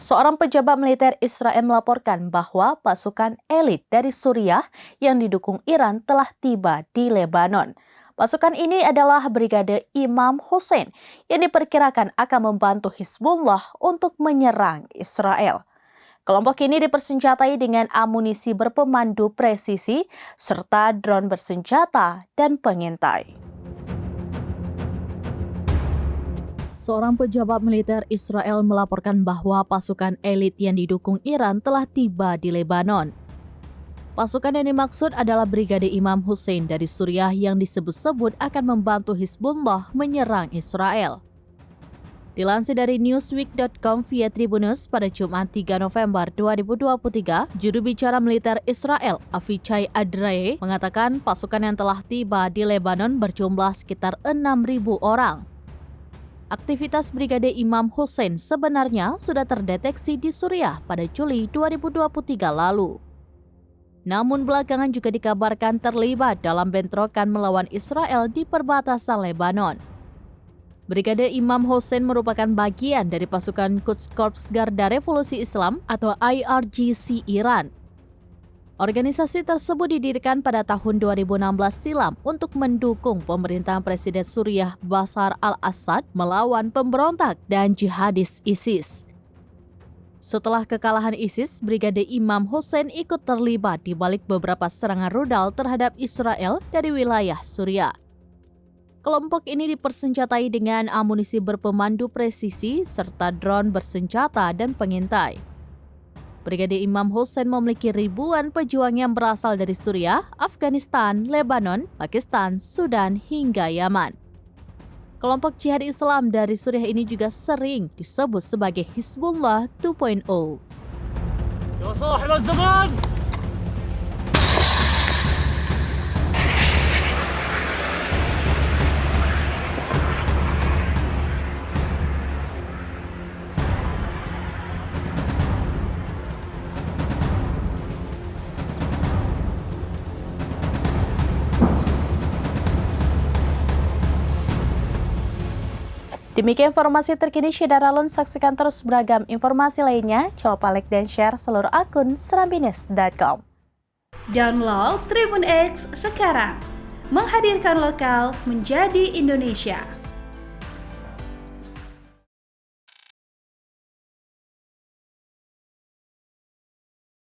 Seorang pejabat militer Israel melaporkan bahwa pasukan elit dari Suriah yang didukung Iran telah tiba di Lebanon. Pasukan ini adalah Brigade Imam Hussein yang diperkirakan akan membantu Hizbullah untuk menyerang Israel. Kelompok ini dipersenjatai dengan amunisi berpemandu presisi serta drone bersenjata dan pengintai. Seorang pejabat militer Israel melaporkan bahwa pasukan elit yang didukung Iran telah tiba di Lebanon. Pasukan yang dimaksud adalah Brigade Imam Hussein dari Suriah yang disebut-sebut akan membantu Hizbullah menyerang Israel. Dilansir dari Newsweek.com via Tribunnews pada Jumat 3 November 2023, juru bicara militer Israel, Avichai Adrae, mengatakan pasukan yang telah tiba di Lebanon berjumlah sekitar 6.000 orang. Aktivitas Brigade Imam Hussein sebenarnya sudah terdeteksi di Suriah pada Juli 2023 lalu. Namun belakangan juga dikabarkan terlibat dalam bentrokan melawan Israel di perbatasan Lebanon. Brigade Imam Hussein merupakan bagian dari pasukan Quds Corps Garda Revolusi Islam atau IRGC Iran. Organisasi tersebut didirikan pada tahun 2016 silam untuk mendukung pemerintahan Presiden Suriah Bashar al-Assad melawan pemberontak dan jihadis ISIS. Setelah kekalahan ISIS, Brigade Imam Hussein ikut terlibat di balik beberapa serangan rudal terhadap Israel dari wilayah Suriah. Kelompok ini dipersenjatai dengan amunisi berpemandu presisi serta drone bersenjata dan pengintai. Brigade Imam Hussein memiliki ribuan pejuang yang berasal dari Suriah, Afghanistan, Lebanon, Pakistan, Sudan, hingga Yaman. Kelompok jihad Islam dari Suriah ini juga sering disebut sebagai Hizbullah 2.0. Ya sahib az-zaman! Demikian informasi terkini Syedaralun, saksikan terus beragam informasi lainnya. Coba like dan share seluruh akun serambinews.com. Download Tribun X sekarang, menghadirkan lokal menjadi Indonesia.